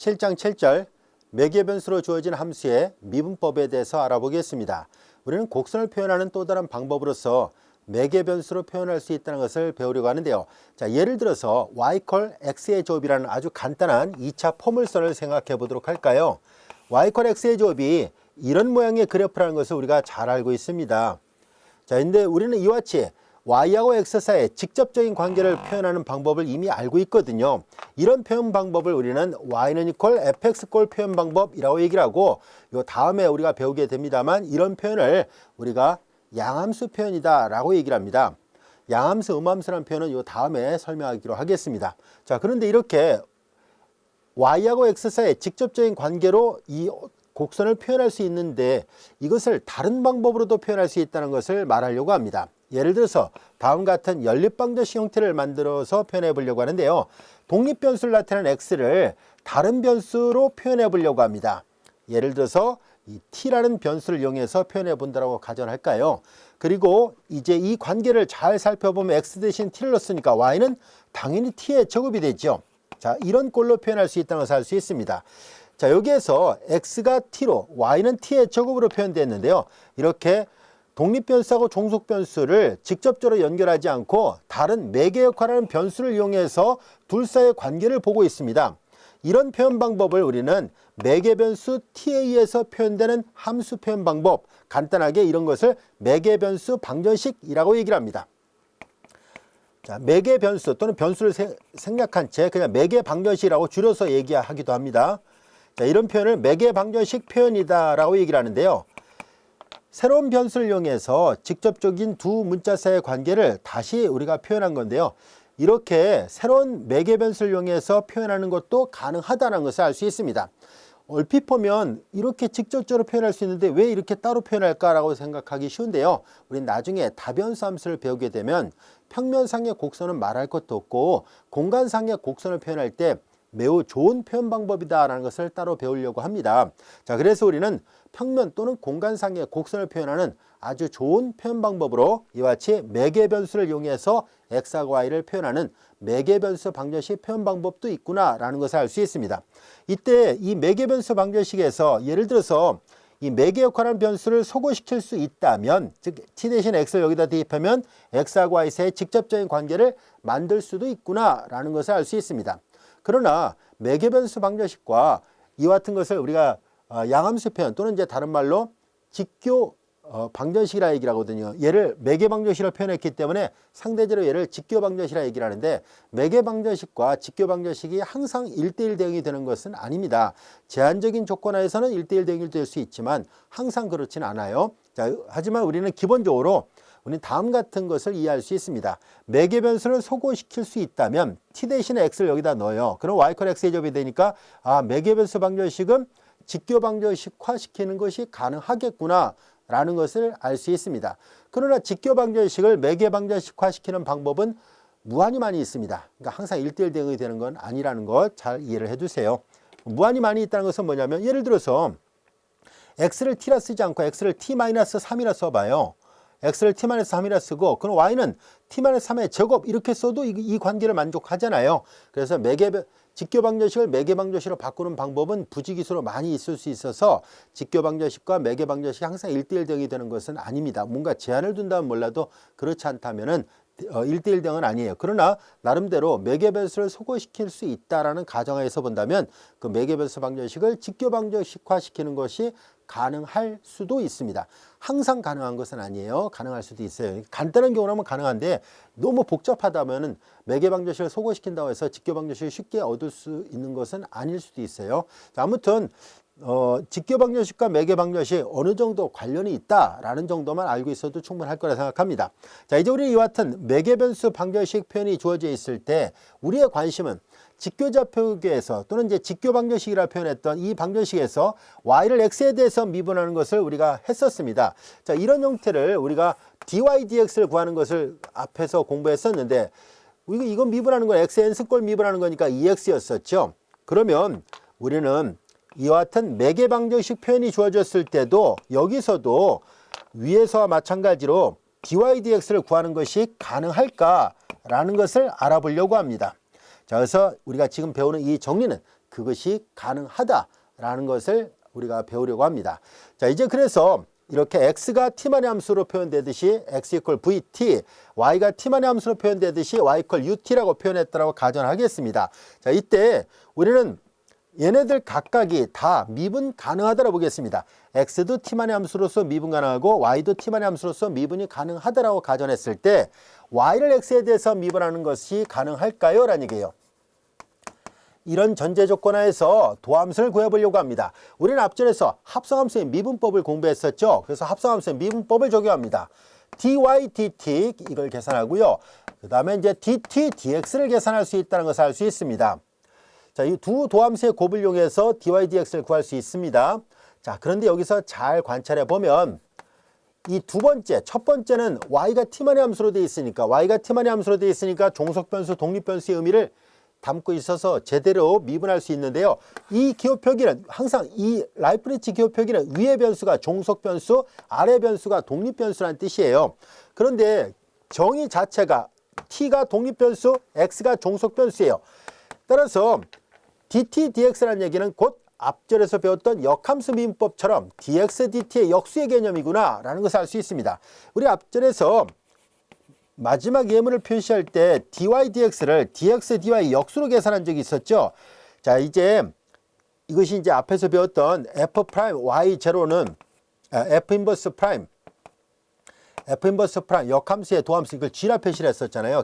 7장 7절 매개 변수로 주어진 함수의 미분법에 대해서 알아보겠습니다. 우리는 곡선을 표현하는 또 다른 방법으로서 매개 변수로 표현할 수 있다는 것을 배우려고 하는데요. 자, 예를 들어서 y x의 조합이라는 아주 간단한 2차 포물선을 생각해 보도록 할까요? y x의 조합이 이런 모양의 그래프라는 것을 우리가 잘 알고 있습니다. 자, 근데 우리는 이와 같이 y하고 x 사이의 직접적인 관계를 표현하는 방법을 이미 알고 있거든요. 이런 표현 방법을 우리는 y는 equal fx 꼴 표현 방법이라고 얘기를 하고, 요 다음에 우리가 배우게 됩니다만 이런 표현을 우리가 양함수 표현이다 라고 얘기를 합니다. 양함수, 음함수라는 표현은 요 다음에 설명하기로 하겠습니다. 자, 그런데 이렇게 y하고 x 사이의 직접적인 관계로 이 곡선을 표현할 수 있는데 이것을 다른 방법으로도 표현할 수 있다는 것을 말하려고 합니다. 예를 들어서 다음 같은 연립방정식 형태를 만들어서 표현해 보려고 하는데요. 독립변수를 나타내는 x를 다른 변수로 표현해 보려고 합니다. 예를 들어서 이 t라는 변수를 이용해서 표현해 본다고 가정할까요? 그리고 이제 이 관계를 잘 살펴보면 x 대신 t를 넣었으니까 y는 당연히 t의 제곱이 되죠. 자, 이런 꼴로 표현할 수 있다는 것을 알 수 있습니다. 자, 여기에서 x가 t로 y는 t의 제곱으로 표현되었는데요. 이렇게 독립변수하고 종속변수를 직접적으로 연결하지 않고 다른 매개 역할하는 변수를 이용해서 둘 사이의 관계를 보고 있습니다. 이런 표현 방법을 우리는 매개변수 t에 의해서 표현되는 함수 표현 방법, 간단하게 이런 것을 매개변수 방정식이라고 얘기를 합니다. 자, 매개변수 또는 변수를 생략한 채 그냥 매개방정식이라고 줄여서 얘기하기도 합니다. 자, 이런 표현을 매개방정식 표현이다 라고 얘기를 하는데요. 새로운 변수를 이용해서 직접적인 두 문자 사이의 관계를 다시 우리가 표현한 건데요. 이렇게 새로운 매개 변수를 이용해서 표현하는 것도 가능하다는 것을 알 수 있습니다. 얼핏 보면 이렇게 직접적으로 표현할 수 있는데 왜 이렇게 따로 표현할까라고 생각하기 쉬운데요. 우린 나중에 다변수 함수를 배우게 되면 평면상의 곡선은 말할 것도 없고 공간상의 곡선을 표현할 때 매우 좋은 표현 방법이다라는 것을 따로 배우려고 합니다. 자, 그래서 우리는 평면 또는 공간상의 곡선을 표현하는 아주 좋은 표현 방법으로 이와 같이 매개 변수를 이용해서 x하고 y를 표현하는 매개 변수 방정식 표현 방법도 있구나라는 것을 알 수 있습니다. 이때 이 매개 변수 방정식에서 예를 들어서 이 매개 역할하는 변수를 소거시킬 수 있다면, 즉 t 대신 x를 여기다 대입하면 x하고 y 사이의 직접적인 관계를 만들 수도 있구나라는 것을 알 수 있습니다. 그러나 매개변수 방정식과 이와 같은 것을 우리가 양함수 표현 또는 이제 다른 말로 직교 방정식이라 얘기를 하거든요. 얘를 매개방정식으로 표현했기 때문에 상대적으로 얘를 직교방정식이라 얘기를 하는데, 매개방정식과 직교방정식이 항상 1대1 대응이 되는 것은 아닙니다. 제한적인 조건 하에서는 1대1 대응이 될 수 있지만 항상 그렇지는 않아요. 자, 하지만 우리는 기본적으로 우리는 다음 같은 것을 이해할 수 있습니다. 매개 변수를 소거시킬 수 있다면 t 대신에 x를 여기다 넣어요. 그럼 y x의 제곱이 되니까 매개 변수 방정식은 직교 방정식화 시키는 것이 가능하겠구나 라는 것을 알 수 있습니다. 그러나 직교 방정식을 매개 방정식화 시키는 방법은 무한히 많이 있습니다. 그러니까 항상 1대1 대응이 되는 건 아니라는 것 잘 이해를 해주세요. 무한히 많이 있다는 것은 뭐냐면, 예를 들어서 x를 t라 쓰지 않고 x를 t-3이라 써봐요. x를 t-3이라 쓰고, 그럼 y는 t-3의 제곱 이렇게 써도 이 관계를 만족하잖아요. 그래서 직교 방정식을 매개 방정식으로 바꾸는 방법은 부지기수로 많이 있을 수 있어서 직교 방정식과 매개 방정식이 항상 1대1 대응이 되는 것은 아닙니다. 뭔가 제한을 둔다면 몰라도 그렇지 않다면은 1대1 대응은 아니에요. 그러나 나름대로 매개 변수를 소거시킬 수 있다라는 가정하에서 본다면 그 매개 변수 방정식을 직교 방정식화 시키는 것이 가능할 수도 있습니다. 항상 가능한 것은 아니에요. 가능할 수도 있어요. 간단한 경우라면 가능한데 너무 복잡하다면은 매개 방정식을 소거시킨다고 해서 직교 방정식을 쉽게 얻을 수 있는 것은 아닐 수도 있어요. 자, 아무튼 직교 방정식과 매개 방정식 어느 정도 관련이 있다라는 정도만 알고 있어도 충분할 거라 생각합니다. 자, 이제 우리 이와 같은 매개 변수 방정식 표현이 주어져 있을 때 우리의 관심은 직교좌표계에서 또는 이제 직교 방정식이라 표현했던 이 방정식에서 y를 x에 대해서 미분하는 것을 우리가 했었습니다. 자, 이런 형태를 우리가 dy dx를 구하는 것을 앞에서 공부했었는데, 이건 미분하는 건 x의 n승꼴 미분하는 거니까 2x였었죠. 그러면 우리는 이와 같은 매개 방정식 표현이 주어졌을 때도 여기서도 위에서와 마찬가지로 dy dx를 구하는 것이 가능할까라는 것을 알아보려고 합니다. 자, 그래서 우리가 지금 배우는 이 정리는 그것이 가능하다라는 것을 우리가 배우려고 합니다. 자, 이제 그래서 이렇게 x가 t만의 함수로 표현되듯이 x 이퀄 vt, y가 t만의 함수로 표현되듯이 y 이퀄 ut라고 표현했다고 가정하겠습니다. 자, 이때 우리는 얘네들 각각이 다 미분 가능하다라고 보겠습니다. x도 t만의 함수로서 미분 가능하고 y도 t만의 함수로서 미분이 가능하다라고 가정했을 때 y를 x에 대해서 미분하는 것이 가능할까요? 라는 얘기예요. 이런 전제 조건 하에서 도함수를 구해보려고 합니다. 우리는 앞전에서 합성함수의 미분법을 공부했었죠. 그래서 합성함수의 미분법을 적용합니다. dy, dt 이걸 계산하고요. 그 다음에 이제 dt, dx를 계산할 수 있다는 것을 알 수 있습니다. 자, 이 두 도함수의 곱을 이용해서 dy, dx를 구할 수 있습니다. 자, 그런데 여기서 잘 관찰해 보면 이 두 번째, 첫 번째는 y가 t만의 함수로 되어 있으니까 종속변수, 독립변수의 의미를 담고 있어서 제대로 미분할 수 있는데요. 이 기호표기는 항상 이 라이프니츠 기호표기는 위의 변수가 종속변수, 아래 변수가 독립변수라는 뜻이에요. 그런데 정의 자체가 t가 독립변수, x가 종속변수예요. 따라서 dt, dx라는 얘기는 곧 앞절에서 배웠던 역함수 미분법처럼 dx, dt의 역수의 개념이구나 라는 것을 알 수 있습니다. 우리 앞절에서 마지막 예문을 표시할 때 dy, dx를 dx, dy 역수로 계산한 적이 있었죠. 자, 이제 이것이 이제 앞에서 배웠던 f 프라임 y0는 f 인버스 프라임 역함수의 도함수 이걸 g라 표시를 했었잖아요.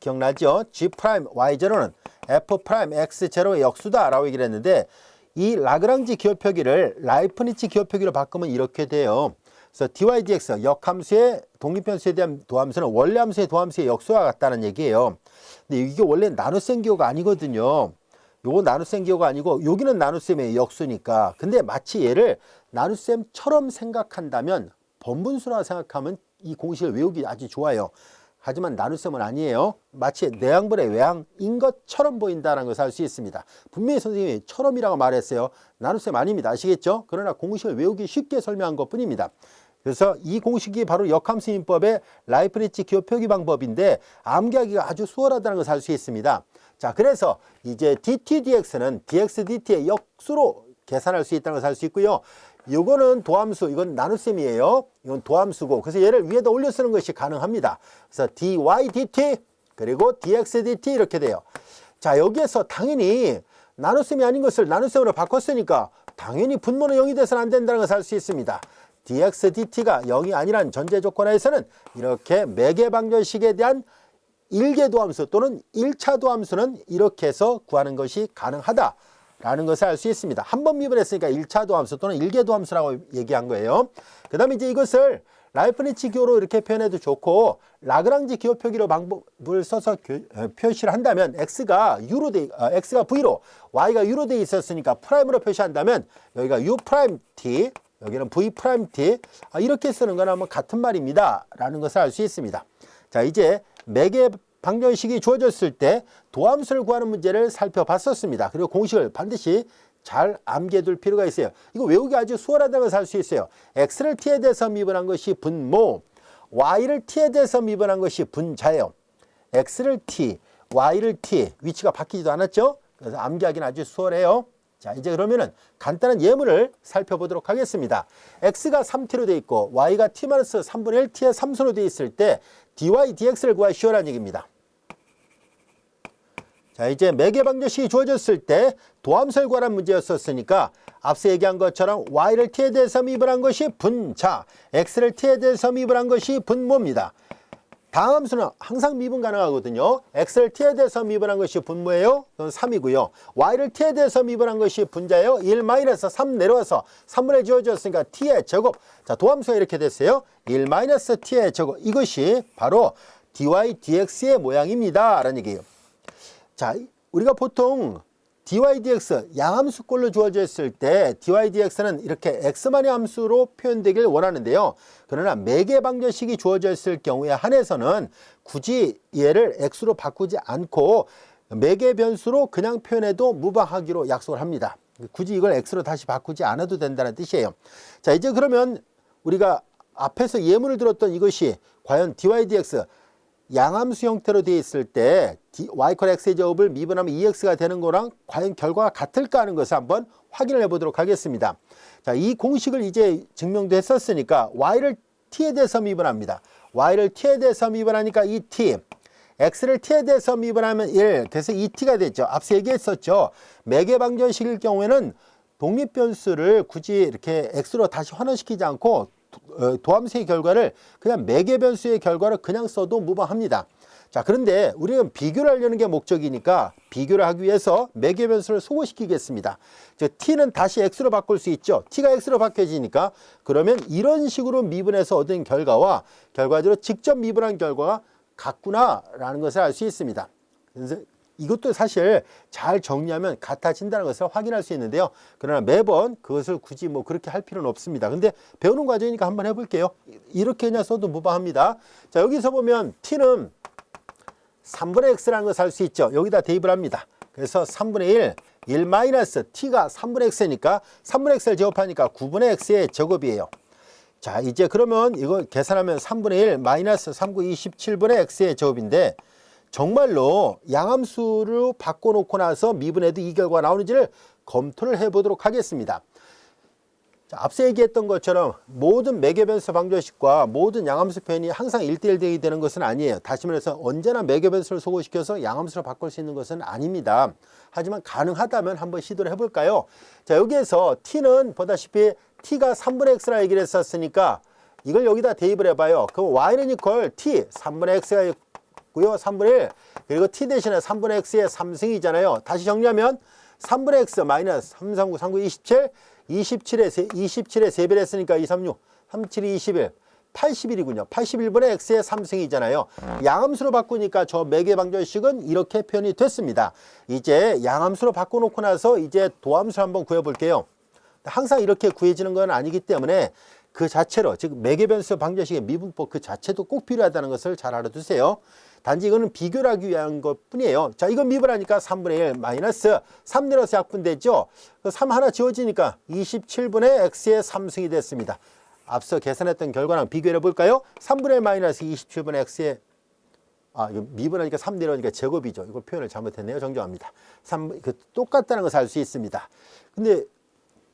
기억나죠? g 프라임 y0는 f 프라임 x0의 역수다라고 얘기를 했는데 이 라그랑지 기호표기를 라이프니츠 기호표기로 바꾸면 이렇게 돼요. 그래서 dy, dx 역함수의 독립변수에 대한 도함수는 원래 함수의 도함수의 역수와 같다는 얘기예요. 근데 이게 원래 나눗셈 기호가 아니거든요. 요거 나눗셈 기호가 아니고 여기는 나눗셈의 역수니까. 근데 마치 얘를 나눗셈처럼 생각한다면 번분수라고 생각하면 이 공식을 외우기 아주 좋아요. 하지만 나눗셈은 아니에요. 마치 내양분의 외양인 것처럼 보인다는 것을 알 수 있습니다. 분명히 선생님이 처럼이라고 말했어요. 나눗셈 아닙니다. 아시겠죠? 그러나 공식을 외우기 쉽게 설명한 것뿐입니다. 그래서 이 공식이 바로 역함수 민법의 라이프니츠 기호표기 방법인데 암기하기가 아주 수월하다는 것을 알 수 있습니다. 자, 그래서 이제 dt, dx는 dx, dt의 역수로 계산할 수 있다는 것을 알 수 있고요. 이거는 도함수, 이건 나눗셈이에요. 이건 도함수고, 그래서 얘를 위에다 올려 쓰는 것이 가능합니다. 그래서 dy, dt, 그리고 dx, dt 이렇게 돼요. 자, 여기에서 당연히 나눗셈이 아닌 것을 나눗셈으로 바꿨으니까 당연히 분모는 0이 돼서는 안 된다는 것을 알 수 있습니다. dx, dt가 0이 아니란 전제 조건하에서는 이렇게 매개방정식에 대한 1개 도함수 또는 1차 도함수는 이렇게 해서 구하는 것이 가능하다. 라는 것을 알 수 있습니다. 한 번 미분했으니까 1차 도함수 또는 1개 도함수라고 얘기한 거예요. 그 다음에 이제 이것을 라이프니츠 기호로 이렇게 표현해도 좋고 라그랑지 기호 표기로 방법을 써서 표시를 한다면 x가 v로 y가 u로 되어 있었으니까 프라임으로 표시한다면 여기가 u 프라임 t 여기는 v 프라임 t 이렇게 쓰는 거나 뭐 같은 말입니다. 라는 것을 알 수 있습니다. 자, 이제 매개 방정식이 주어졌을 때 도함수를 구하는 문제를 살펴봤었습니다. 그리고 공식을 반드시 잘 암기해둘 필요가 있어요. 이거 외우기 아주 수월하다는 것을 알 수 있어요. x를 t에 대해서 미분한 것이 분모, y를 t에 대해서 미분한 것이 분자예요. x를 t, y를 t, 위치가 바뀌지도 않았죠? 그래서 암기하기는 아주 수월해요. 자, 이제 그러면은 간단한 예문을 살펴보도록 하겠습니다. x가 3t로 되어 있고 y가 t-3분의 1t의 3순으로 되어 있을 때 dy, dx를 구하시오라는 얘기입니다. 자, 이제 매개방정식이 주어졌을 때 도함수를 구하라는 문제였었으니까 앞서 얘기한 것처럼 y를 t에 대해서 미분한 것이 분자, x를 t에 대해서 미분한 것이 분모입니다. 다음 함수는 항상 미분 가능하거든요. x를 t에 대해서 미분한 것이 분모예요. 그건 3이고요. y를 t에 대해서 미분한 것이 분자예요. 1-3 내려와서 3분의 지어졌으니까 t의 제곱. 자, 도함수가 이렇게 됐어요. 1-t의 제곱. 이것이 바로 dy, dx의 모양입니다. 라는 얘기예요. 자, 우리가 보통 dy, dx 양함수꼴로 주어져 있을 때 dy, dx는 이렇게 x만의 함수로 표현되길 원하는데요. 그러나 매개방정식이 주어져 있을 경우에 한해서는 굳이 얘를 x로 바꾸지 않고 매개 변수로 그냥 표현해도 무방하기로 약속을 합니다. 굳이 이걸 x로 다시 바꾸지 않아도 된다는 뜻이에요. 자, 이제 그러면 우리가 앞에서 예문을 들었던 이것이 과연 dy, dx 양함수 형태로 되어 있을 때 y 콜 x의 제곱을 미분하면 2x가 되는 거랑 과연 결과가 같을까 하는 것을 한번 확인을 해보도록 하겠습니다. 자, 이 공식을 이제 증명도 했었으니까 y를 t에 대해서 미분합니다. y를 t에 대해서 미분하니까 2t, x를 t에 대해서 미분하면 1, 그래서 2t가 됐죠. 앞서 얘기했었죠. 매개방정식일 경우에는 독립변수를 굳이 이렇게 x로 다시 환원시키지 않고 도함수의 결과를 그냥 매개변수의 결과를 그냥 써도 무방합니다. 자, 그런데 우리는 비교를 하려는 게 목적이니까 비교를 하기 위해서 매개변수를 소거시키겠습니다. 즉 t는 다시 x로 바꿀 수 있죠. t가 x로 바뀌어지니까 그러면 이런 식으로 미분해서 얻은 결과와 결과적으로 직접 미분한 결과가 같구나라는 것을 알 수 있습니다. 그래서 이것도 사실 잘 정리하면 같아진다는 것을 확인할 수 있는데요. 그러나 매번 그것을 굳이 뭐 그렇게 할 필요는 없습니다. 근데 배우는 과정이니까 한번 해볼게요. 이렇게 그냥 써도 무방합니다. 자, 여기서 보면 t는 3분의 x라는 것을 알 수 있죠. 여기다 대입을 합니다. 그래서 3분의 1 마이너스 t가 3분의 x니까 3분의 x를 제곱하니까 9분의 x의 제곱이에요. 자, 이제 그러면 이거 계산하면 3분의 1 마이너스 3, 9, 27분의 x의 제곱인데 정말로 양함수로 바꿔놓고 나서 미분해도 이 결과가 나오는지를 검토를 해보도록 하겠습니다. 자, 앞서 얘기했던 것처럼 모든 매개변수 방정식과 모든 양함수 표현이 항상 1대1 대응이 되는 것은 아니에요. 다시 말해서 언제나 매개변수를 소거시켜서 양함수로 바꿀 수 있는 것은 아닙니다. 하지만 가능하다면 한번 시도를 해볼까요? 자, 여기에서 t는 보다시피 t가 3분의 x라 얘기를 했었으니까 이걸 여기다 대입을 해봐요. 그럼 y는 이퀄 t 3분의 x가 있고요. 3분의 1 그리고 t 대신에 3분의 x의 3승이잖아요. 다시 정리하면 3분의 x 마이너스 3, 3, 9, 3, 9, 27 27에 3배를 했으니까 2, 3, 6 3, 7, 21 81이군요. 81분의 x의 3승이잖아요. 양함수로 바꾸니까 저 매개방정식은 이렇게 표현이 됐습니다. 이제 양함수로 바꿔놓고 나서 이제 도함수 한번 구해볼게요. 항상 이렇게 구해지는 건 아니기 때문에 그 자체로 즉 매개변수 방정식의 미분법 그 자체도 꼭 필요하다는 것을 잘 알아두세요. 단지 이거는 비교를 하기 위한 것 뿐이에요. 자, 이건 미분하니까 3분의 1 마이너스 3 내려서 약분되죠. 3 하나 지워지니까 27분의 x의 3승이 됐습니다. 앞서 계산했던 결과랑 비교해 볼까요? 3분의 1 마이너스 27분의 x의 이거 미분하니까 3 내려오니까 제곱이죠. 이거 표현을 잘못했네요. 정정합니다. 똑같다는 것을 알 수 있습니다. 근데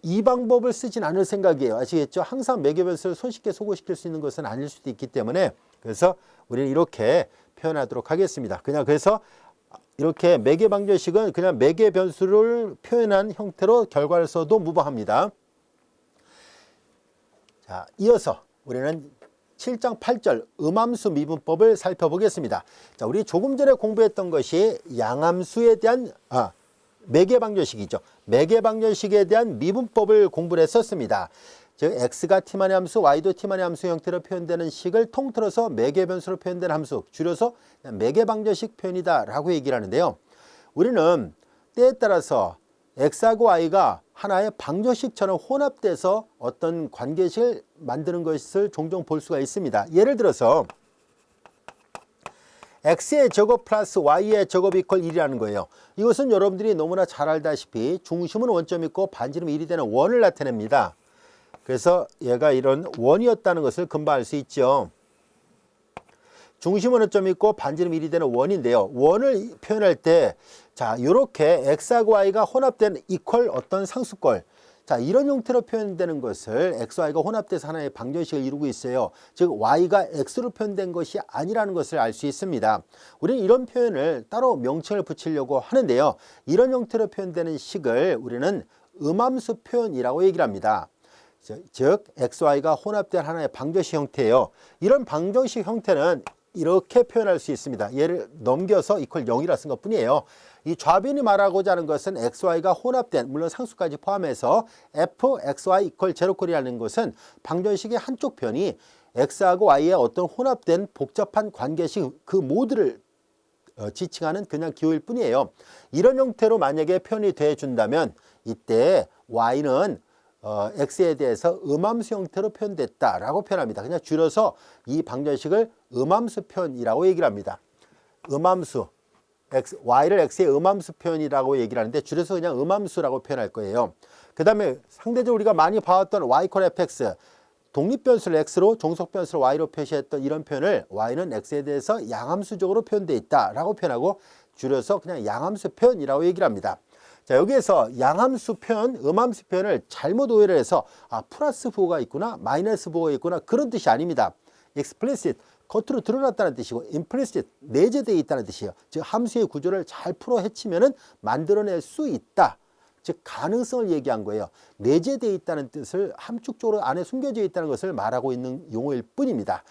이 방법을 쓰진 않을 생각이에요. 아시겠죠? 항상 매개변수를 손쉽게 소거시킬 수 있는 것은 아닐 수도 있기 때문에 그래서 우리는 이렇게 표현하도록 하겠습니다. 그냥 그래서 이렇게 매개방정식은 그냥 매개변수를 표현한 형태로 결과를 써도 무방합니다. 자, 이어서 우리는 7장 8절 음함수 미분법을 살펴보겠습니다. 자, 우리 조금 전에 공부했던 것이 양함수에 대한 매개방정식이죠. 매개방정식에 대한 미분법을 공부를 했었습니다. 즉 x가 t만의 함수, y도 t만의 함수 형태로 표현되는 식을 통틀어서 매개변수로 표현된 함수, 줄여서 매개방정식 표현이다 라고 얘기를 하는데요. 우리는 때에 따라서 x하고 y가 하나의 방정식처럼 혼합돼서 어떤 관계식을 만드는 것을 종종 볼 수가 있습니다. 예를 들어서 x의 제곱 플러스 y의 제곱 이퀄 1이라는 거예요. 이것은 여러분들이 너무나 잘 알다시피 중심은 원점 있고 반지름 1이 되는 원을 나타냅니다. 그래서 얘가 이런 원이었다는 것을 금방 알 수 있죠. 중심은 원점 있고 반지름 1이 되는 원인데요. 원을 표현할 때 자, 이렇게 x하고 y가 혼합된 이퀄 어떤 상수꼴, 자, 이런 형태로 표현되는 것을 x, y가 혼합돼서 하나의 방정식을 이루고 있어요. 즉 y가 x로 표현된 것이 아니라는 것을 알 수 있습니다. 우리는 이런 표현을 따로 명칭을 붙이려고 하는데요. 이런 형태로 표현되는 식을 우리는 음함수 표현이라고 얘기를 합니다. 즉 x, y가 혼합된 하나의 방정식 형태예요. 이런 방정식 형태는 이렇게 표현할 수 있습니다. 얘를 넘겨서 이퀄 0이라 쓴 것뿐이에요. 이 좌변이 말하고자 하는 것은 x, y가 혼합된, 물론 상수까지 포함해서 f, x, y 이퀄 제로꼴이라는 것은 방정식의 한쪽 편이 x하고 y의 어떤 혼합된 복잡한 관계식 그 모두를 지칭하는 그냥 기호일 뿐이에요. 이런 형태로 만약에 표현이 돼 준다면 이때 y는 x에 대해서 음함수 형태로 표현됐다라고 표현합니다. 그냥 줄여서 이 방정식을 음함수 표현이라고 얘기를 합니다. 음함수, y를 x의 음함수 표현이라고 얘기를 하는데 줄여서 그냥 음함수라고 표현할 거예요. 그 다음에 상대적으로 우리가 많이 봐왔던 y = fx, 독립변수를 x로 종속변수를 y로 표시했던 이런 표현을 y는 x에 대해서 양함수적으로 표현되어 있다라고 표현하고 줄여서 그냥 양함수 표현이라고 얘기를 합니다. 자, 여기에서 양함수 표현, 음함수 표현을 잘못 오해를 해서 플러스 부호가 있구나, 마이너스 부호가 있구나 그런 뜻이 아닙니다. explicit, 겉으로 드러났다는 뜻이고 implicit, 내재되어 있다는 뜻이에요. 즉 함수의 구조를 잘 풀어 헤치면은 만들어낼 수 있다. 즉 가능성을 얘기한 거예요. 내재되어 있다는 뜻을 함축적으로 안에 숨겨져 있다는 것을 말하고 있는 용어일 뿐입니다.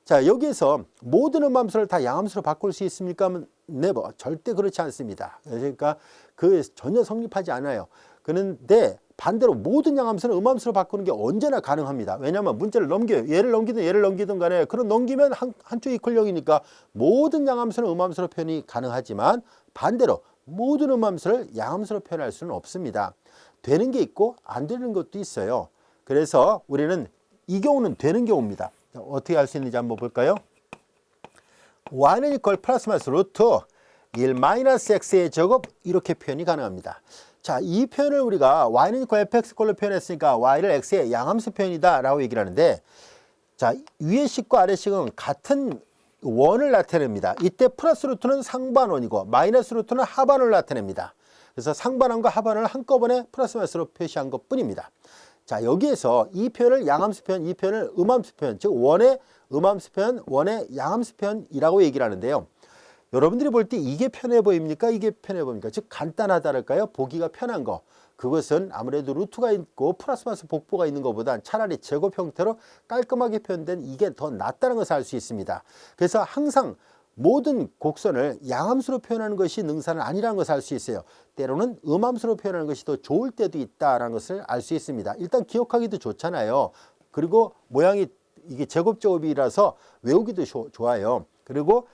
자, 여기에서 모든 음함수를 다 양함수로 바꿀 수 있습니까? 하면 never, 절대 그렇지 않습니다. 그러니까 그 전혀 성립하지 않아요. 그런데 반대로 모든 양함수는 음함수로 바꾸는 게 언제나 가능합니다. 왜냐하면 문자를 넘겨요. 얘를 넘기든 간에 그런 넘기면 한쪽이 이퀄 0이니까 모든 양함수는 음함수로 표현이 가능하지만 반대로 모든 음함수를 양함수로 표현할 수는 없습니다. 되는 게 있고 안 되는 것도 있어요. 그래서 우리는 이 경우는 되는 경우입니다. 어떻게 할 수 있는지 한번 볼까요? y는 이퀄 플러스 마이너스 루트 1 마이너스 x의 제곱 이렇게 표현이 가능합니다. 자, 이 표현을 우리가 y는 이퀄 fx 꼴로 표현했으니까 y를 x의 양함수 표현이다 라고 얘기를 하는데, 자, 위의 식과 아래 식은 같은 원을 나타냅니다. 이때 플러스 루트는 상반원이고 마이너스 루트는 하반원을 나타냅니다. 그래서 상반원과 하반원을 한꺼번에 플러스 마이너스로 표시한 것 뿐입니다. 자, 여기에서 이 표현을 양함수 표현, 이 표현을 음함수 표현, 즉 원의 음함수 표현, 원의 양함수 표현이라고 얘기를 하는데요. 여러분들이 볼 때 이게 편해 보입니까? 이게 편해 보입니까? 즉 간단하다랄까요? 보기가 편한 거. 그것은 아무래도 루트가 있고 플러스 마이너스 복부가 있는 것보다 차라리 제곱 형태로 깔끔하게 표현된 이게 더 낫다는 것을 알 수 있습니다. 그래서 항상 모든 곡선을 양함수로 표현하는 것이 능사는 아니라는 것을 알 수 있어요. 때로는 음함수로 표현하는 것이 더 좋을 때도 있다는 것을 알 수 있습니다. 일단 기억하기도 좋잖아요. 그리고 모양이 이게 제곱제곱이라서 외우기도 좋아요. 그리고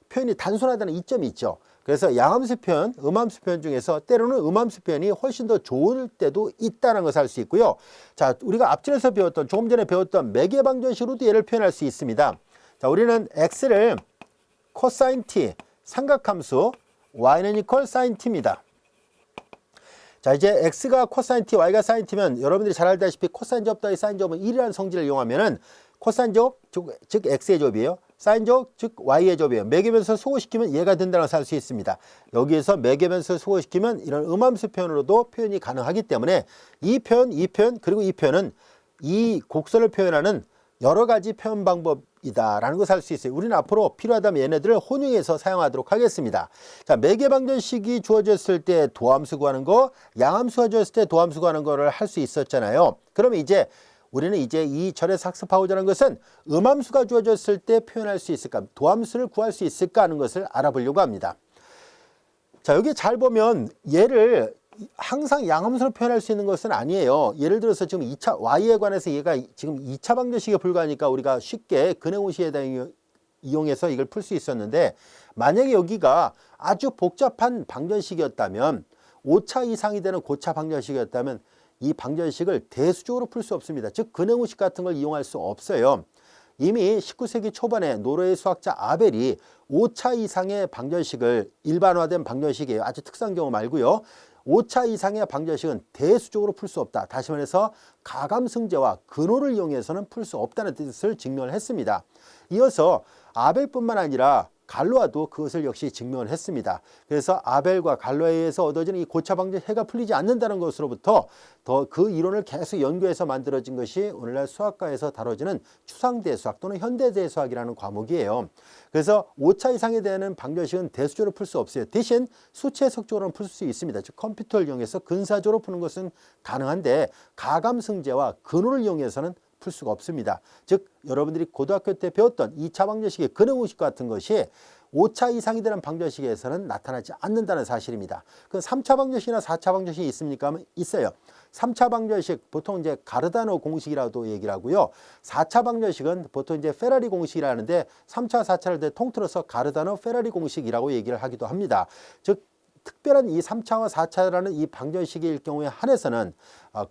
표현이 단순하다는 이점이 있죠. 그래서 양함수 표현, 음함수 표현 중에서 때로는 음함수 표현이 훨씬 더 좋을 때도 있다는 것을 알 수 있고요. 자, 우리가 앞전에서 배웠던, 조금 전에 배웠던 매개방정식으로도 얘를 표현할 수 있습니다. 자, 우리는 x를 코사인 t, 삼각함수 y는 이퀄 사인 t입니다. 자, 이제 x가 코사인 t, y가 사인 t면 여러분들이 잘 알다시피 코사인 제곱 더하기 사인 제곱은 1이라는 성질을 이용하면은 코사인 제곱, 즉 x의 제곱이에요. 사인 제곱, 즉 y의 제곱이에요. 매개변수 소호시키면 얘가 된다는 것을 알 수 있습니다. 여기에서 매개변수 소호시키면 이런 음함수 표현으로도 표현이 가능하기 때문에 이 표현, 그리고 이 표현은 이 곡선을 표현하는 여러 가지 표현 방법이다라는 것을 알 수 있어요. 우리는 앞으로 필요하다면 얘네들을 혼용해서 사용하도록 하겠습니다. 자, 매개방정식이 주어졌을 때 도함수 구하는 거, 양함수가 주어졌을 때 도함수 구하는 거를 할 수 있었잖아요. 그러면 이제 우리는 이제 이 절에서 학습하고자 하는 것은 음함수가 주어졌을 때 표현할 수 있을까, 도함수를 구할 수 있을까 하는 것을 알아보려고 합니다. 자, 여기 잘 보면 얘를 항상 양함수로 표현할 수 있는 것은 아니에요. 예를 들어서 지금 2차 y에 관해서 얘가 지금 2차 방정식에 불과하니까 우리가 쉽게 근해공식에다 이용해서 이걸 풀 수 있었는데, 만약에 여기가 아주 복잡한 방정식이었다면, 5차 이상이 되는 고차 방정식이었다면 이 방정식을 대수적으로 풀 수 없습니다. 즉 근해공식 같은 걸 이용할 수 없어요. 이미 19세기 초반에 노르웨이 수학자 아벨이 5차 이상의 방정식을, 일반화된 방정식이에요. 아주 특수한 경우 말고요. 5차 이상의 방정식은 대수적으로 풀 수 없다. 다시 말해서 가감승제와 근호를 이용해서는 풀 수 없다는 뜻을 증명을 했습니다. 이어서 아벨뿐만 아니라 갈로아도 그것을 역시 증명을 했습니다. 그래서 아벨과 갈로아에 의해서 얻어지는 이 고차 방정식 해가 풀리지 않는다는 것으로부터 더 그 이론을 계속 연구해서 만들어진 것이 오늘날 수학과에서 다뤄지는 추상대수학 또는 현대대수학이라는 과목이에요. 그래서 5차 이상에 대한 방정식은 대수적으로 풀 수 없어요. 대신 수체해석적으로는 풀 수 있습니다. 즉 컴퓨터를 이용해서 근사적으로 푸는 것은 가능한데 가감승제와 근호를 이용해서는 풀 수가 없습니다. 즉 여러분들이 고등학교 때 배웠던 2차 방정식의 근해공식 같은 것이 5차 이상이 되는 방정식에서는 나타나지 않는다는 사실입니다. 그 3차 방정식이나 4차 방정식이 있습니까? 하면 있어요. 3차 방정식 보통 이제 가르다노 공식이라도 얘기를 하고요. 4차 방정식은 보통 이제 페라리 공식이라는데 3차, 4차를 통틀어서 가르다노 페라리 공식이라고 얘기를 하기도 합니다. 즉 특별한 이 3차와 4차라는 이 방정식일 경우에 한해서는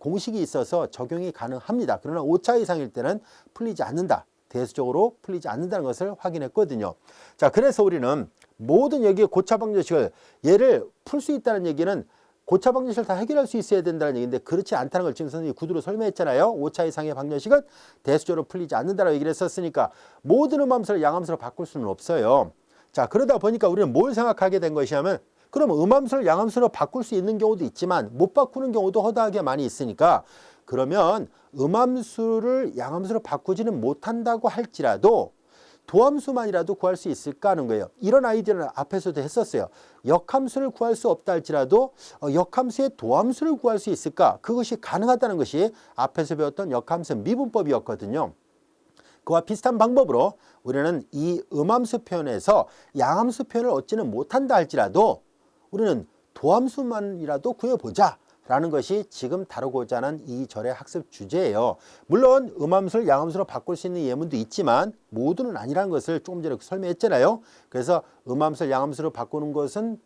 공식이 있어서 적용이 가능합니다. 그러나 5차 이상일 때는 풀리지 않는다. 대수적으로 풀리지 않는다는 것을 확인했거든요. 자, 그래서 우리는 모든 여기에 고차 방정식을 얘를 풀 수 있다는 얘기는 고차 방정식을 다 해결할 수 있어야 된다는 얘기인데 그렇지 않다는 걸 지금 선생님이 구두로 설명했잖아요. 5차 이상의 방정식은 대수적으로 풀리지 않는다라고 얘기를 했었으니까 모든 음함수를 양함수로 바꿀 수는 없어요. 자, 그러다 보니까 우리는 뭘 생각하게 된 것이냐면 그럼 음함수를 양함수로 바꿀 수 있는 경우도 있지만 못 바꾸는 경우도 허다하게 많이 있으니까 그러면 음함수를 양함수로 바꾸지는 못한다고 할지라도 도함수만이라도 구할 수 있을까 하는 거예요. 이런 아이디어는 앞에서도 했었어요. 역함수를 구할 수 없다 할지라도 역함수의 도함수를 구할 수 있을까? 그것이 가능하다는 것이 앞에서 배웠던 역함수 미분법이었거든요. 그와 비슷한 방법으로 우리는 이 음함수 표현에서 양함수 표현을 얻지는 못한다 할지라도 우리는 도함수만이라도 구해보자 라는 것이 지금 다루고자 하는 이 절의 학습 주제예요. 물론 음함수를 양함수로 바꿀 수 있는 예문도 있지만 모두는 아니라는 것을 조금 전에 설명했잖아요. 그래서 음함수를 양함수로 바꾸는 것은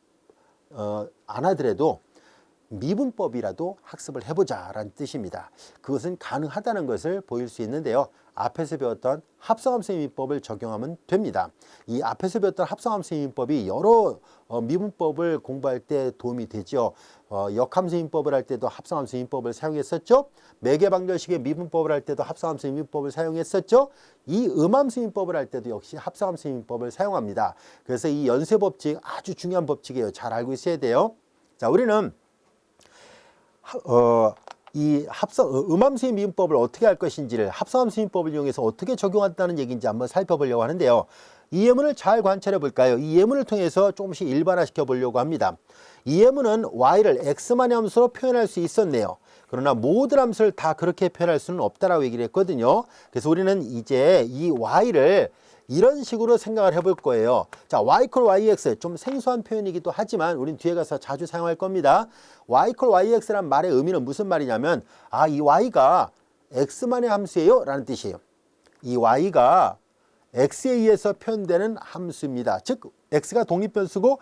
안 하더라도 미분법이라도 학습을 해보자 라는 뜻입니다. 그것은 가능하다는 것을 보일 수 있는데요. 앞에서 배웠던 합성함수 미분법을 적용하면 됩니다. 이 앞에서 배웠던 합성함수 미분법이 여러 미분법을 공부할 때 도움이 되죠. 역함수 미분법을 할 때도 합성함수 미분법을 사용했었죠. 매개방정식의 미분법을 할 때도 합성함수 미분법을 사용했었죠. 이 음함수 미분법을 할 때도 역시 합성함수 미분법을 사용합니다. 그래서 이 연쇄법칙 아주 중요한 법칙이에요. 잘 알고 있어야 돼요. 자, 우리는 이 음함수의 미분법을 어떻게 할 것인지를 합성함수 미분법을 이용해서 어떻게 적용한다는 얘기인지 한번 살펴보려고 하는데요. 이 예문을 잘 관찰해 볼까요? 이 예문을 통해서 조금씩 일반화시켜 보려고 합니다. 이 예문은 y를 x만의 함수로 표현할 수 있었네요. 그러나 모든 함수를 다 그렇게 표현할 수는 없다라고 얘기를 했거든요. 그래서 우리는 이제 이 y를 이런 식으로 생각을 해볼 거예요. 자, y = yx 좀 생소한 표현이기도 하지만 우린 뒤에 가서 자주 사용할 겁니다. y = yx라는 말의 의미는 무슨 말이냐면 이 y가 x만의 함수예요 라는 뜻이에요. 이 y가 x에 의해서 표현되는 함수입니다. 즉 x가 독립변수고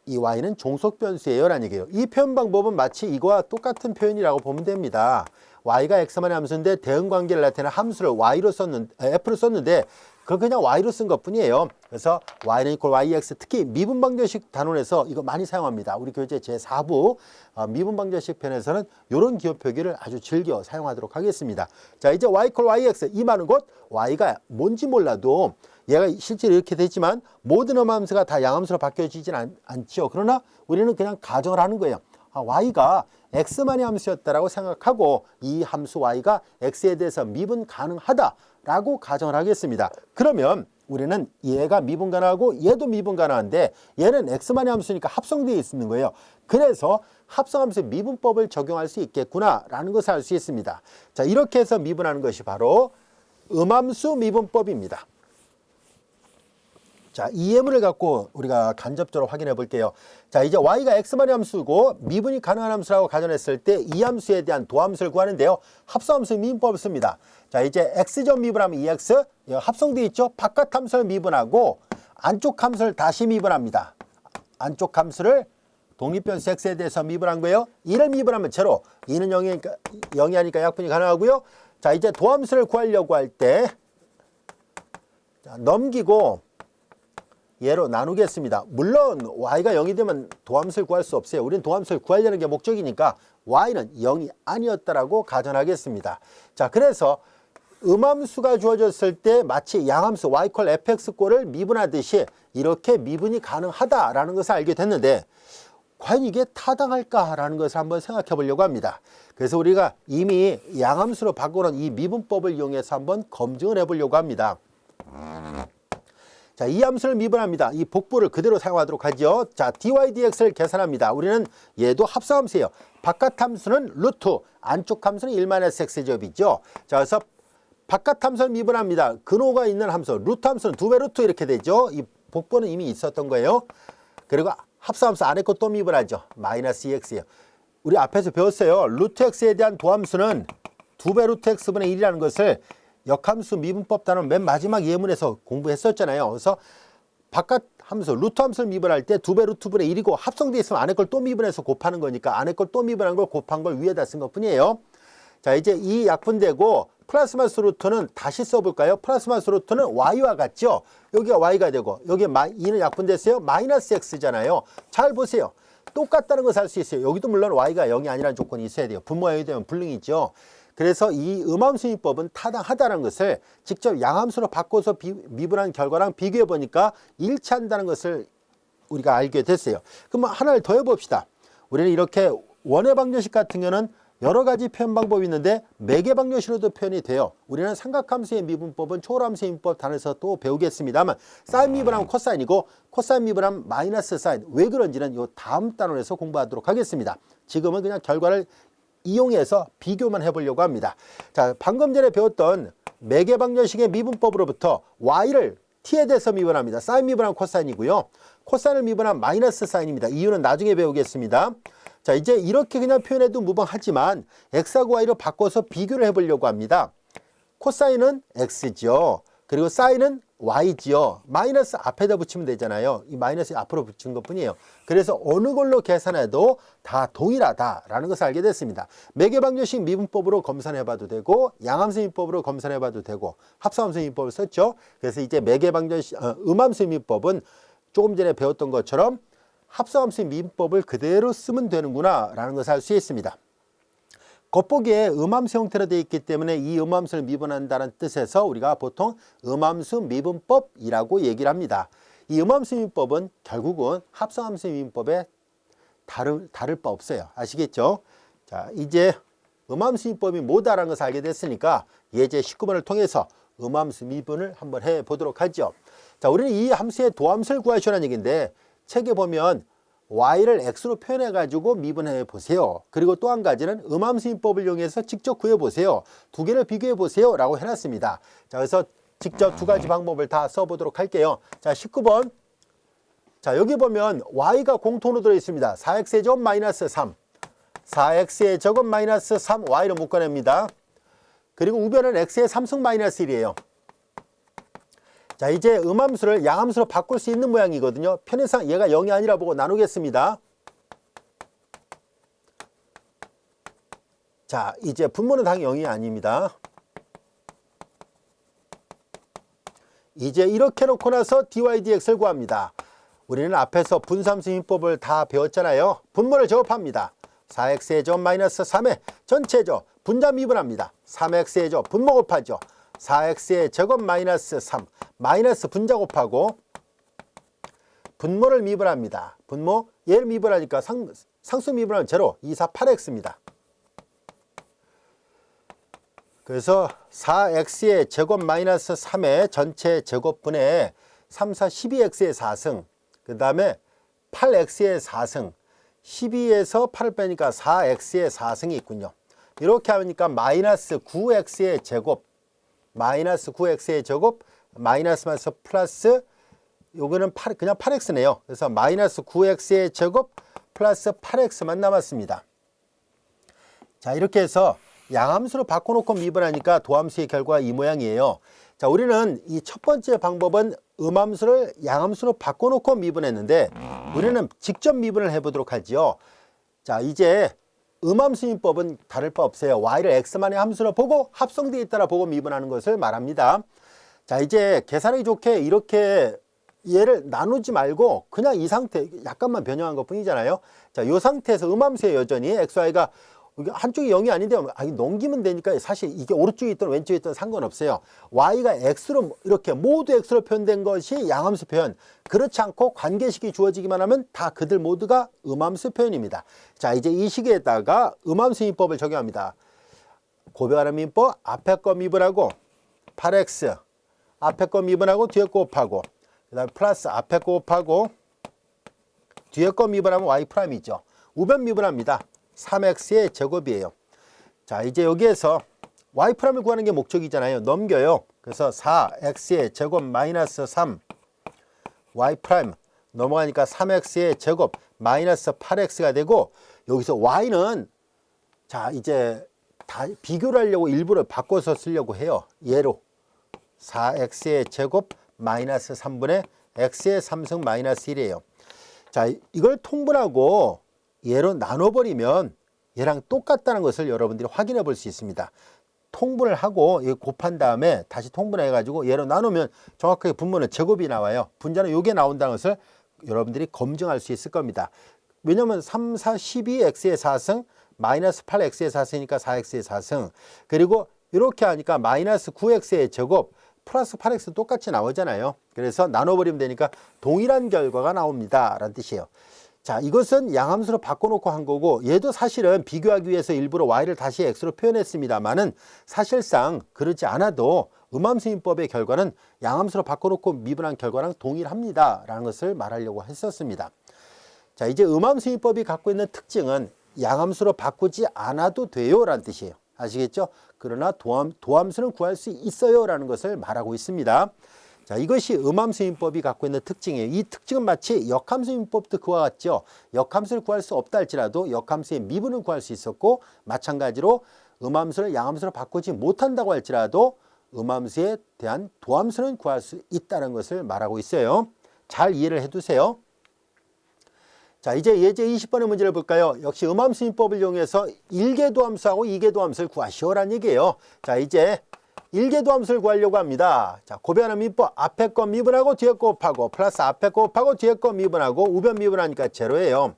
이 y는 종속변수예요 라는 얘기예요. 이 표현 방법은 마치 이거와 똑같은 표현이라고 보면 됩니다. y가 x만의 함수인데 대응관계를 나타내는 함수를 f로 썼는데 그걸 그냥 y로 쓴 것뿐이에요. 그래서 y는 = yx, 특히 미분방정식 단원에서 이거 많이 사용합니다. 우리 교재 제4부 미분방정식 편에서는 이런 기호 표기를 아주 즐겨 사용하도록 하겠습니다. 자, 이제 y = yx, 이 말은 곧 y가 뭔지 몰라도 얘가 실제로 이렇게 되지만 모든 음함수가 다 양함수로 바뀌어지진 않죠. 그러나 우리는 그냥 가정을 하는 거예요. y가 x만의 함수였다라고 생각하고 이 함수 y가 x에 대해서 미분 가능하다라고 가정을 하겠습니다. 그러면 우리는 얘가 미분 가능하고 얘도 미분 가능한데 얘는 x만의 함수니까 합성되어 있는 거예요. 그래서 합성함수 미분법을 적용할 수 있겠구나라는 것을 알 수 있습니다. 자, 이렇게 해서 미분하는 것이 바로 음함수 미분법입니다. 자, 이 예문을 갖고 우리가 간접적으로 확인해 볼게요. 자, 이제 y가 x만의 함수고 미분이 가능한 함수라고 가정했을 때 이 함수에 대한 도함수를 구하는데요. 합성함수 미분법을 씁니다. 자, 이제 x점 미분하면 2x 합성되어 있죠. 바깥 함수를 미분하고 안쪽 함수를 다시 미분합니다. 안쪽 함수를 독립변수 x에 대해서 미분한 거예요. 2를 미분하면 제로, 2는 0이 하니까 약분이 가능하고요. 자, 이제 도함수를 구하려고 할 때 넘기고 얘로 나누겠습니다. 물론 y가 0이 되면 도함수를 구할 수 없어요. 우리는 도함수를 구하려는 게 목적이니까 y는 0이 아니었다라고 가정하겠습니다. 자, 그래서 음함수가 주어졌을 때 마치 양함수 y = fx꼴을 미분하듯이 이렇게 미분이 가능하다라는 것을 알게 됐는데 과연 이게 타당할까라는 것을 한번 생각해 보려고 합니다. 그래서 우리가 이미 양함수로 바꾸는 이 미분법을 이용해서 한번 검증을 해 보려고 합니다. 자, 이 함수를 미분합니다. 이 복부를 그대로 사용하도록 하죠. 자, dy dx를 계산합니다. 우리는 얘도 합성함수예요. 바깥 함수는 루트, 안쪽 함수는 1-x제곱이죠. 자, 그래서 바깥 함수를 미분합니다. 근호가 있는 함수, 루트 함수는 2배 루트 이렇게 되죠. 이 복부는 이미 있었던 거예요. 그리고 합성함수 안에 거 또 미분하죠. -2x예요. 우리 앞에서 배웠어요. 루트 x에 대한 도함수는 2배 루트 x분의 1이라는 것을 역함수 미분법 단원 맨 마지막 예문에서 공부했었잖아요. 그래서 바깥 함수, 루트 함수를 미분할 때 2배 루트분의 1이고 합성되어 있으면 안에 걸 또 미분해서 곱하는 거니까 안에 걸 또 미분한 걸 곱한 걸 위에다 쓴 것뿐이에요. 자, 이제 이 약분되고 플러스 마이너스 루트는 다시 써볼까요? 플러스 마이너스 루트는 y와 같죠? 여기가 y가 되고 여기 2는 약분됐어요. -x잖아요. 잘 보세요. 똑같다는 것을 알 수 있어요. 여기도 물론 y가 0이 아니라는 조건이 있어야 돼요. 분모형이 되면 불능이죠. 그래서 이 음함수미법은 타당하다는 것을 직접 양함수로 바꿔서 미분한 결과랑 비교해 보니까 일치한다는 것을 우리가 알게 됐어요. 그럼 하나를 더 해봅시다. 우리는 이렇게 원의 방정식 같은 경우는 여러 가지 표현 방법이 있는데 매개 방정식으로도 표현이 돼요. 우리는 삼각함수의 미분법은 초월함수의 미분법 단에서 또 배우겠습니다만 사인 미분하면 코사인이고 코사인 미분하면 마이너스 사인. 왜 그런지는 요 다음 단원에서 공부하도록 하겠습니다. 지금은 그냥 결과를 이용해서 비교만 해보려고 합니다. 자, 방금 전에 배웠던 매개 방정식의 미분법으로부터 y를 t에 대해서 미분합니다. 사인 미분하면 코사인이고요. 코사인을 미분하면 마이너스 사인입니다. 이유는 나중에 배우겠습니다. 자, 이제 이렇게 그냥 표현해도 무방하지만 x하고 y로 바꿔서 비교를 해보려고 합니다. 코사인은 x죠. 그리고 사인은 y지요. 마이너스 앞에다 붙이면 되잖아요. 이 마이너스 앞으로 붙인 것뿐이에요. 그래서 어느 걸로 계산해도 다 동일하다라는 것을 알게 됐습니다. 매개 방정식 미분법으로 검산해봐도 되고 양함수 미분법으로 검산해봐도 되고 합성함수 미분법을 썼죠. 그래서 이제 매개 방정식 음함수 미분법은 조금 전에 배웠던 것처럼 합성함수 미분법을 그대로 쓰면 되는구나 라는 것을 알 수 있습니다. 겉보기에 음함수 형태로 되어 있기 때문에 이 음함수를 미분한다는 뜻에서 우리가 보통 음함수 미분법이라고 얘기를 합니다. 이 음함수 미분법은 결국은 합성함수 미분법에 다를 바 없어요. 아시겠죠? 자, 이제 음함수 미분법이 뭐다라는 것을 알게 됐으니까 예제 19번을 통해서 음함수 미분을 한번 해보도록 하죠. 자, 우리는 이 함수의 도함수를 구하시라는 얘기인데 책에 보면 y를 x로 표현해 가지고 미분해 보세요. 그리고 또 한 가지는 음함수미법을 이용해서 직접 구해 보세요. 두 개를 비교해 보세요 라고 해놨습니다. 자, 그래서 직접 두 가지 방법을 다 써보도록 할게요. 자, 19번. 자, 여기 보면 y가 공통으로 들어 있습니다. 4x의 제곱 마이너스 3. 4x의 제곱 마이너스 3 y를 묶어냅니다. 그리고 우변은 x의 3승 마이너스 1이에요. 자, 이제 음함수를 양함수로 바꿀 수 있는 모양이거든요. 편의상 얘가 0이 아니라 보고 나누겠습니다. 자, 이제 분모는 당연히 0이 아닙니다. 이제 이렇게 놓고 나서 dy dx를 구합니다. 우리는 앞에서 분수함수 미분법을 다 배웠잖아요. 분모를 제곱합니다. 4x의 제곱 마이너스 3의 전체 제곱 분자 미분합니다. 3x의 제곱 분모 곱하죠. 4x의 제곱 마이너스 3 마이너스 분자 곱하고 분모를 미분합니다. 분모 얘를 미분하니까 상수 미분하면 제로 2, 4, 8x입니다. 그래서 4x의 제곱 마이너스 3의 전체 제곱분의 3, 4, 12x의 4승 그 다음에 8x의 4승 12에서 8을 빼니까 4x의 4승이 있군요. 이렇게 하니까 마이너스 9x의 제곱 마이너스 9x의 제곱 마이너스 마이너스 플러스 요거는 그냥 8x네요. 그래서 마이너스 9x의 제곱 플러스 8x만 남았습니다. 자, 이렇게 해서 양함수로 바꿔놓고 미분하니까 도함수의 결과가 이 모양이에요. 자, 우리는 이 첫 번째 방법은 음함수를 양함수로 바꿔놓고 미분했는데 우리는 직접 미분을 해보도록 하지요. 자, 이제 음함수 미분법은 다를 바 없어요. y를 x만의 함수로 보고 합성되어 있다라 보고 미분하는 것을 말합니다. 자, 이제 계산하기 좋게 이렇게 얘를 나누지 말고 그냥 이 상태 약간만 변형한 것 뿐이잖아요. 자, 이 상태에서 음함수에 여전히 xy가 한쪽이 0이 아닌데 넘기면 되니까 사실 이게 오른쪽에 있든 왼쪽에 있든 상관없어요. y가 x로 이렇게 모두 x로 표현된 것이 양함수 표현. 그렇지 않고 관계식이 주어지기만 하면 다 그들 모두가 음함수 표현입니다. 자, 이제 이 시기에다가 음함수 미분법을 적용합니다. 고백하는 미분법 앞에 거 미분하고 8x 앞에 거 미분하고 뒤에 거 곱하고 그 다음에 플러스 앞에 거 곱하고 뒤에 거 미분하면 y 프라임이죠. 우변 미분합니다. 3x의 제곱이에요. 자, 이제 여기에서 y 프라임을 구하는 게 목적이잖아요. 넘겨요. 그래서 4x의 제곱 마이너스 3 y 프라임 넘어가니까 3x의 제곱 마이너스 8x가 되고 여기서 y는 자, 이제 다 비교를 하려고 일부러 바꿔서 쓰려고 해요. 얘로 4x의 제곱 마이너스 3분의 x의 3승 마이너스 1이에요. 자, 이걸 통분하고 얘로 나눠버리면 얘랑 똑같다는 것을 여러분들이 확인해 볼 수 있습니다. 통분을 하고 곱한 다음에 다시 통분해 가지고 얘로 나누면 정확하게 분모는 제곱이 나와요. 분자는 요게 나온다는 것을 여러분들이 검증할 수 있을 겁니다. 왜냐하면 3, 4, 12x의 4승 마이너스 8x의 4승이니까 4x의 4승. 그리고 이렇게 하니까 마이너스 9x의 제곱 플러스 8x 똑같이 나오잖아요. 그래서 나눠버리면 되니까 동일한 결과가 나옵니다 라는 뜻이에요. 자, 이것은 양함수로 바꿔놓고 한 거고, 얘도 사실은 비교하기 위해서 일부러 y를 다시 x로 표현했습니다만은 사실상 그러지 않아도 음함수인법의 결과는 양함수로 바꿔놓고 미분한 결과랑 동일합니다 라는 것을 말하려고 했었습니다. 자, 이제 음함수인법이 갖고 있는 특징은 양함수로 바꾸지 않아도 돼요 라는 뜻이에요. 아시겠죠? 그러나 도함수는 구할 수 있어요 라는 것을 말하고 있습니다. 자, 이것이 음함수인법이 갖고 있는 특징이에요. 이 특징은 마치 역함수인법도 그와 같죠. 역함수를 구할 수 없다 할지라도 역함수의 미분은 구할 수 있었고, 마찬가지로 음함수를 양함수로 바꾸지 못한다고 할지라도 음함수에 대한 도함수는 구할 수 있다는 것을 말하고 있어요. 잘 이해를 해두세요. 자, 이제 예제 20번의 문제를 볼까요? 역시 음함수인법을 이용해서 1개 도함수하고 2개 도함수를 구하시오라는 얘기예요. 자, 이제 1개 도함수를 구하려고 합니다. 자, 고배하는 민법, 앞에 거 미분하고 뒤에 거 곱하고 플러스 앞에 거 곱하고 뒤에 거 미분하고 우변 미분하니까 제로예요.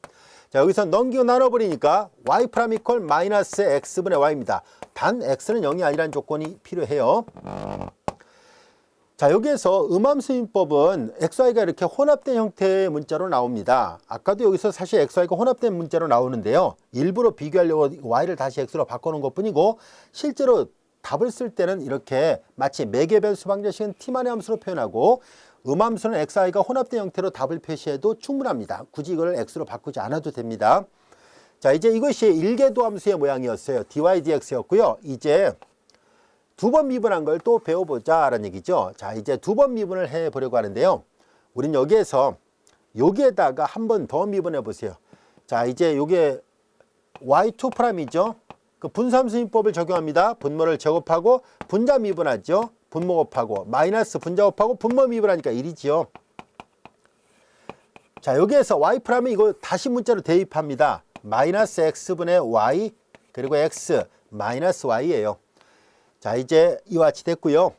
자, 여기서 넘기고 나눠버리니까 y 프라임 이퀄 마이너스 x분의 y입니다. 단 x는 0이 아니라는 조건이 필요해요. 자, 여기에서 음함수인법은 xy가 이렇게 혼합된 형태의 문자로 나옵니다. 아까도 여기서 사실 xy가 혼합된 문자로 나오는데요. 일부러 비교하려고 y를 다시 x로 바꿔놓은 것뿐이고, 실제로 답을 쓸 때는 이렇게 마치 매개별 수방정식은 t만의 함수로 표현하고 음함수는 xy가 혼합된 형태로 답을 표시해도 충분합니다. 굳이 이걸 x로 바꾸지 않아도 됩니다. 자, 이제 이것이 1개 도함수의 모양이었어요. dy dx였고요. 이제 두 번 미분한 걸 또 배워보자 라는 얘기죠. 자, 이제 두 번 미분을 해보려고 하는데요. 우린 여기에서 여기에다가 한 번 더 미분해 보세요. 자, 이제 요게 y2'이죠. 그 분수함수인법을 적용합니다. 분모를 제곱하고 분자 미분하죠. 분모 곱하고 마이너스 분자 곱하고 분모 미분하니까 1이지요. 자, 여기에서 y' 이거 다시 문자로 대입합니다. 마이너스 x분의 y 그리고 x 마이너스 y예요. 자, 이제 이와 같이 됐고요.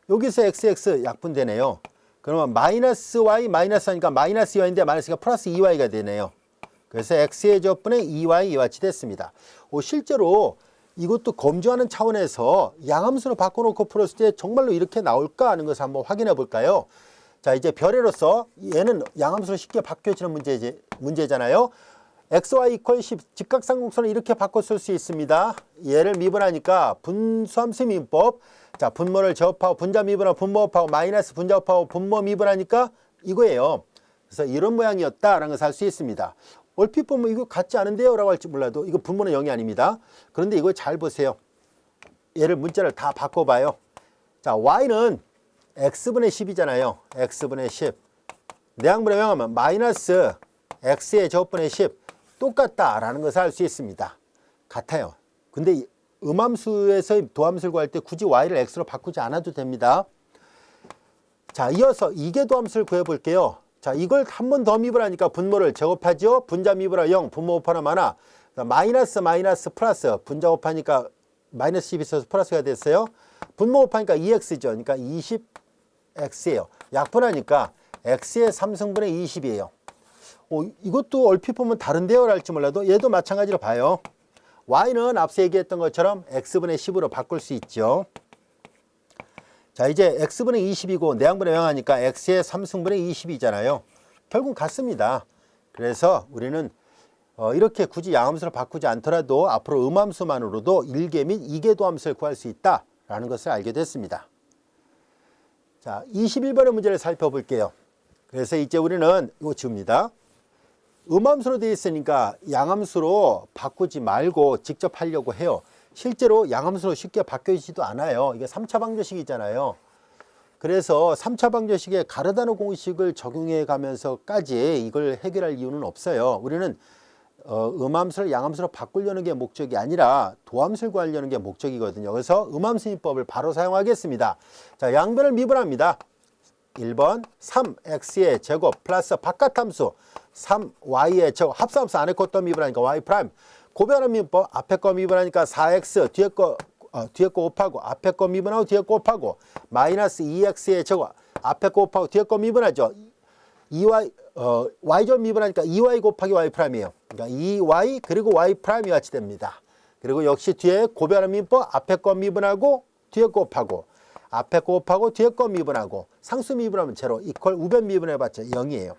여기서 xx 약분되네요. 그러면 마이너스 y 마이너스 하니까 마이너스 2y인데 마이너스가 플러스 2y가 되네요. 그래서 x의 제곱분의 2y 이와 같이 됐습니다. 실제로 이것도 검증하는 차원에서 양함수로 바꿔놓고 풀었을 때 정말로 이렇게 나올까 하는 것을 한번 확인해 볼까요? 자, 이제 별에로서 얘는 양함수로 쉽게 바뀌어지는 문제잖아요. xy 이퀄 10 직각삼각형을 이렇게 바꿔 쓸 수 있습니다. 얘를 미분하니까 분수함수 민법. 자, 분모를 제곱하고 분자 미분하고 분모 곱하고 마이너스 분자 곱하고 분모 미분하니까 이거예요. 그래서 이런 모양이었다라는 것을 알 수 있습니다. 얼핏 보면 이거 같지 않은데요 라고 할지 몰라도 이거 분모는 0이 아닙니다. 그런데 이거 잘 보세요. 얘를 문자를 다 바꿔봐요. 자, y는 x분의 10이잖아요. x분의 10. 내항분의 명하면 마이너스 x의 제곱분의 10 똑같다라는 것을 알 수 있습니다. 같아요. 근데 음함수에서 도함수를 구할 때 굳이 y를 x로 바꾸지 않아도 됩니다. 자, 이어서 2개 도함수를 구해볼게요. 자, 이걸 한 번 더 미분하니까 분모를 제곱하죠. 분자 미분하 0, 분모 곱하면 하나. 마이너스 마이너스 플러스 분자 곱하니까 마이너스 10이 있어서 플러스가 됐어요. 분모 곱하니까 2x죠. 그러니까 20x예요. 약분하니까 x의 3승분의 20이에요. 이것도 얼핏 보면 다른데요 할지 몰라도 얘도 마찬가지로 봐요. y는 앞서 얘기했던 것처럼 x분의 10으로 바꿀 수 있죠. 자, 이제 x분의 20이고 내항분의 명하니까 x의 3승분의 20이잖아요. 결국 같습니다. 그래서 우리는 이렇게 굳이 양함수를 바꾸지 않더라도 앞으로 음함수만으로도 1개 및 2개 도함수를 구할 수 있다라는 것을 알게 됐습니다. 자, 21번의 문제를 살펴볼게요. 그래서 이제 우리는 이거 지웁니다. 음함수로 되어 있으니까 양함수로 바꾸지 말고 직접 하려고 해요. 실제로 양함수로 쉽게 바뀌지도 않아요. 이게 3차 방정식이잖아요. 그래서 3차 방정식에 가르다노 공식을 적용해 가면서까지 이걸 해결할 이유는 없어요. 우리는 음함수를 양함수로 바꾸려는 게 목적이 아니라 도함수를 구하려는 게 목적이거든요. 그래서 음함수인법을 바로 사용하겠습니다. 자, 양변을 미분합니다. 1번 3x의 제곱 플러스 바깥함수 3y의 제곱 합성함수 안에 것도 미분하니까 y 프라임. 고변환 미분법 앞에 거 미분하니까 4x 뒤에 거 곱하고 앞에 거 미분하고 뒤에 거 곱하고 마이너스 2x의 제곱 앞에 거 곱하고 뒤에 거 미분하죠. 2y y좌표 미분하니까 2y 곱하기 y 프라임이에요. 그러니까 2y 그리고 y 프라임이 같이 됩니다. 그리고 역시 뒤에 고변환 미분법 앞에 거 미분하고 뒤에 거 곱하고 앞에 거 곱하고 뒤에 거 미분하고 상수 미분하면 제로 이퀄 우변 미분해봤자 0이에요.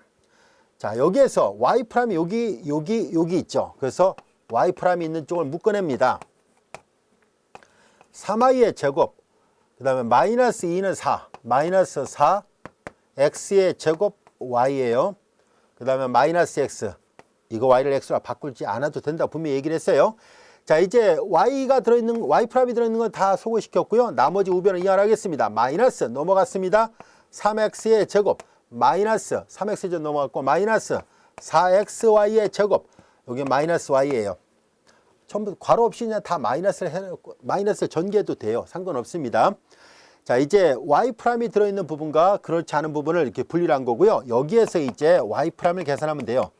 자, 여기에서 y 프라임이 여기 있죠. 그래서 y 프라임이 있는 쪽을 묶어냅니다. 3y의 제곱, 그 다음에 마이너스 2는 4, 마이너스 4, x의 제곱 y예요. 그 다음에 마이너스 x, 이거 y를 x로 바꾸지 않아도 된다 분명히 얘기를 했어요. 자, 이제 y가 들어있는, y 프라임이 들어있는 건 다 소거시켰고요. 나머지 우변을 이해하겠습니다. 마이너스 넘어갔습니다. 3x의 제곱, 마이너스 3x 전 넘어갔고 마이너스 4xy의 제곱, 여기 마이너스 y예요. 전부 괄호 없이 그냥 다 마이너스를 해놓고 마이너스를 전개해도 돼요. 상관없습니다. 자, 이제 y 프라임이 들어있는 부분과 그렇지 않은 부분을 이렇게 분리를 한 거고요. 여기에서 이제 y 프라임을 계산하면 돼요.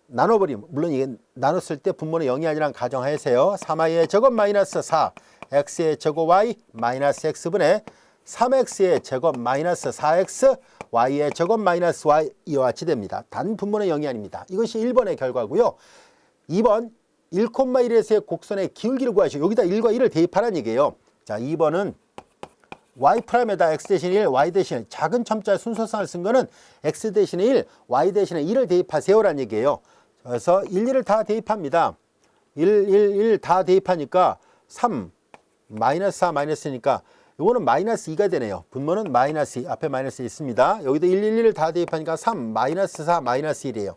나눠버리면, 물론 이게 나눴을 때 분모는 0이 아니란 가정하에서요. 3y의 제곱 마이너스 4, x의 제곱 y 마이너스 x분의 3x의 제곱 마이너스 4x, y의 제곱 마이너스 y 이와 같이 됩니다. 단 분모는 0이 아닙니다. 이것이 1번의 결과고요. 2번 1,1에서의 곡선의 기울기를 구하시고 여기다 1과 1을 대입하라는 얘기예요. 자, 2번은 y 프라임에다 x 대신 1, y 대신 1, 작은 첨자 순서상을 쓴 거는 x 대신에 1, y 대신에 1을 대입하세요라는 얘기예요. 그래서 1, 2를 다 대입합니다. 1 다 대입하니까 3, 마이너스 4, 마이너스니까 이거는 마이너스 2가 되네요. 분모는 마이너스 2, 앞에 마이너스 있습니다. 여기도 1을 다 대입하니까 3, 마이너스 4, 마이너스 1이에요.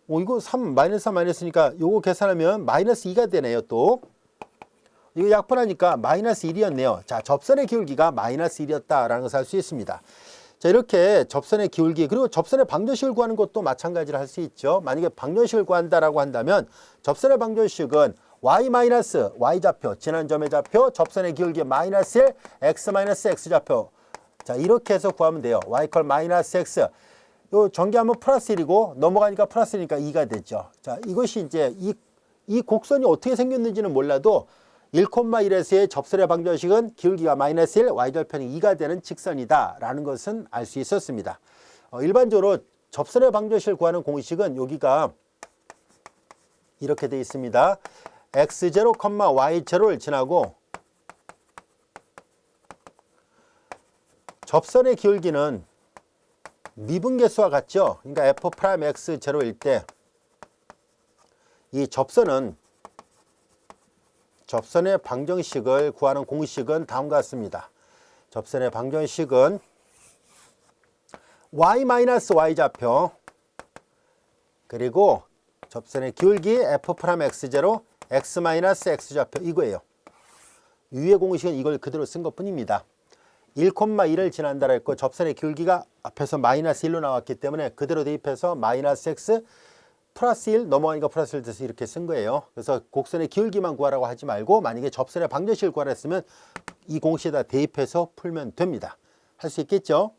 이거 3, 마이너스 4, 마이너스니까 요거 계산하면 마이너스 2가 되네요. 또 이거 약분하니까 마이너스 1이었네요. 자, 접선의 기울기가 마이너스 1이었다라는 것을 알 수 있습니다. 자, 이렇게 접선의 기울기 그리고 접선의 방정식을 구하는 것도 마찬가지로 할 수 있죠. 만약에 방정식을 구한다라고 한다면 접선의 방정식은 y 마이너스 y 좌표, 지난 점의 좌표, 접선의 기울기 마이너스 1, x 마이너스 x 좌표. 자, 이렇게 해서 구하면 돼요. y 컬 마이너스 x. 요 전개하면 플러스 1이고 넘어가니까 플러스 1이니까 2가 되죠. 자, 이것이 이제 이 곡선이 어떻게 생겼는지는 몰라도 1,1에서의 접선의 방정식은 기울기가 마이너스 1, y절편이 2가 되는 직선이다 라는 것은 알 수 있었습니다. 일반적으로 접선의 방정식을 구하는 공식은 여기가 이렇게 되어 있습니다. x0, y0를 지나고 접선의 기울기는 미분계수와 같죠. 그러니까 f'x0일 때 이 접선의 방정식을 구하는 공식은 다음과 같습니다. 접선의 방정식은 y-y 좌표 그리고 접선의 기울기 f'x0 x-x 좌표 이거예요. 위의 공식은 이걸 그대로 쓴 것뿐입니다. 1,1을 지난다라 했고 접선의 기울기가 앞에서 마이너스 1로 나왔기 때문에 그대로 대입해서 마이너스 x 플러스 1 넘어가니까 플러스 1 돼서 이렇게 쓴 거예요. 그래서 곡선의 기울기만 구하라고 하지 말고 만약에 접선의 방정식을 구하라 했으면 이 공식에다 대입해서 풀면 됩니다. 할 수 있겠죠?